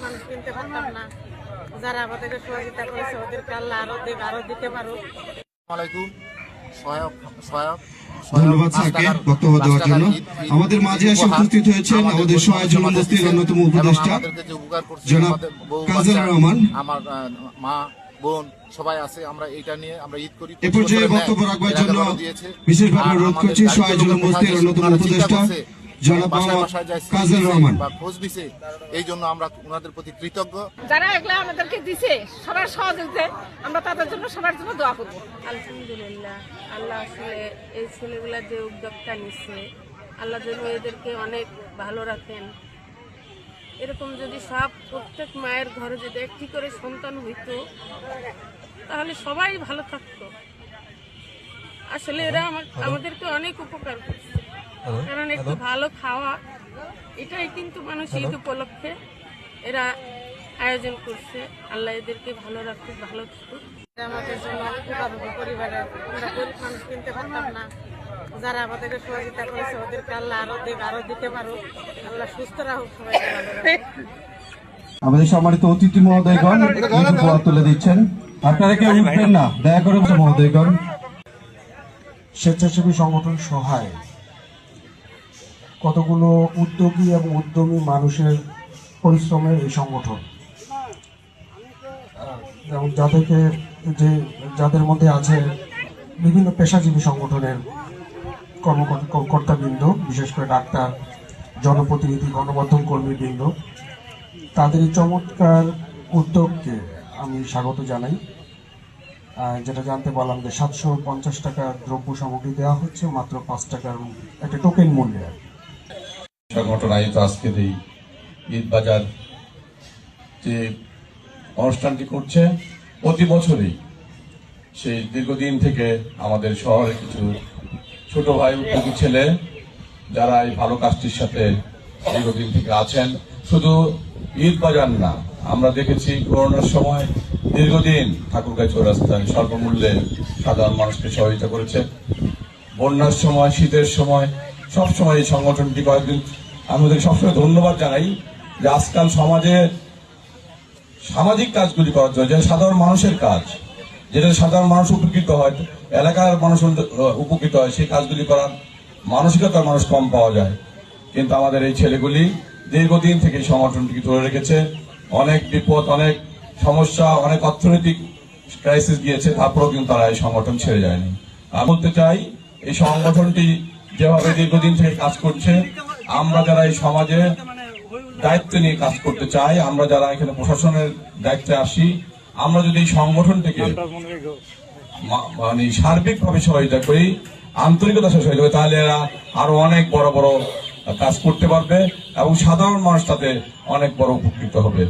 মানুষ কিনতে পারতাম না। যারা আমাদেরকে সহযোগিতা করেছে ওদেরকে আল্লাহ আরো দিতে পারো। আলাইকুম সহায়ক সহায়ক ধন্যবাদ স্যারকে বক্তব্য দেওয়ার জন্য। আমাদের মাঝে এসে উপস্থিত হয়েছেন আমাদের সহায় জুলুম বস্তির অন্যতম উপদেষ্টা জনাব কাজল রহমান। আমার মা বোন সবাই আছে, আমরা এইটা নিয়ে আমরা ঈদ করি। এ পর্যায়ে বক্তব্য রাখবার জন্য বিশেষভাবে অনুরোধ করছি সহায় জুলুম বস্তির অন্যতম উপদেষ্টা জনাব কাজল রহমান। খোঁজ দিছে, এই জন্য আমরা ওনাদের প্রতি কৃতজ্ঞ। যারা এগুলা আমাদেরকে দিছে সবার সহযোগিতায় আমরা তাদের জন্য সবার জন্য দোয়া করবো। আলহামদুলিল্লাহ, আল্লাহ আসলে এই ছেলেগুলা যে উদ্যোগটা নিচ্ছে, আল্লাহ যেন এদেরকে অনেক ভালো রাখেন। এরকম যদি সব প্রত্যেক মায়ের ঘরে যদি একটি করে সন্তান হইতো তাহলে সবাই ভালো থাকতো। আসলে এরা আমাদেরকে অনেক উপকার করছে, কারণ একটু ভালো খাওয়া এটাই কিন্তু মানুষ ঈদ উপলক্ষে এরা আয়োজন করছে। আল্লাহ এদেরকে ভালো রাখুক, ভালো থাকুক। আমাদের জন্য উপকার হবে পরিবারে। আমরা গরিব মানুষ কিনতে পারতাম না। যারা আমাদেরকে সহযোগিতা করেছে ওদেরকে আল্লাহ আরো দিতে পারো। আল্লাহ সুস্থ রাখুক সবাইকে ভালো রাখুক। আমাদের সম্মানিত অতিথি মহোদয়গণ উপহার তুলে দিচ্ছেন। আপনারা কেউ উঠবেন না, দয়া করে মহোদয়গণ। স্বেচ্ছাসেবী সংগঠন সহায় কতগুলো উদ্যোগী এবং উদ্যমী মানুষের পরিশ্রমের এই সংগঠন, এবং যাদের মধ্যে আছে বিভিন্ন পেশাজীবী সংগঠনের কর্মকর্তাবৃন্দ, বিশেষ করে ডাক্তার, জনপ্রতিনিধি, গণমাধ্যম কর্মীবৃন্দ। তাদের এই চমৎকার উদ্যোগকে আমি স্বাগত জানাই। যেটা জানতে পারলাম যে 750 টাকা দ্রব্য সামগ্রী দেওয়া হচ্ছে মাত্র 5 টাকার একটা টোকেন মূল্যে। সংগঠন আয়োজিত আজকের এই ঈদ বাজার যে অনুষ্ঠানটি করছে, প্রতি বছরই সেই দীর্ঘদিন থেকে আমাদের শহরে কিছু ছোট ভাই উদ্যোগী ছেলে যারা এই ভালো কাজটির সাথে দীর্ঘদিন থেকে আছেন। শুধু ঈদ বাজার না, আমরা দেখেছি করোনার সময় দীর্ঘদিন ঠাকুরগাঁও চৌরাস্তায় স্বল্পমূল্যে সাধারণ মানুষকে সহযোগিতা করেছে। বন্যার সময়, শীতের সময়, সবসময় এই সংগঠনটি কয়েকদিন আমাদের সবসময় ধন্যবাদ জানাই যে আজকাল সমাজে সামাজিক কাজগুলি করার জন্য, যেটা সাধারণ মানুষের কাজ, যেটা সাধারণ মানুষ উপকৃত হয়, এলাকার মানুষ উপকৃত হয়, সেই কাজগুলি করার মানসিকতার মানুষ কম পাওয়া যায়। কিন্তু আমাদের এই ছেলেগুলি দীর্ঘদিন থেকে এই সংগঠনটিকে ধরে রেখেছে। অনেক বিপদ, অনেক সমস্যা, অনেক অর্থনৈতিক ক্রাইসিস গিয়েছে, তারপরেও কিন্তু তারা এই সংগঠন ছেড়ে যায়নি। আমি বলতে চাই, এই সংগঠনটি যেভাবে দীর্ঘদিন থেকে কাজ করছে, আমরা যারা এই সমাজে দায়িত্ব নিয়ে কাজ করতে চাই, আমরা যারা এখানে প্রশাসনের দায়িত্বে আসি, আমরা যদি এই সংগঠনটিকে মানে সার্বিকভাবে সহযোগিতা করি, আন্তরিকতার সাথে সহযোগিতা করি, তাহলে এরা আরো অনেক বড় বড় কাজ করতে পারবে এবং সাধারণ মানুষ তাতে অনেক বড় উপকৃত হবে।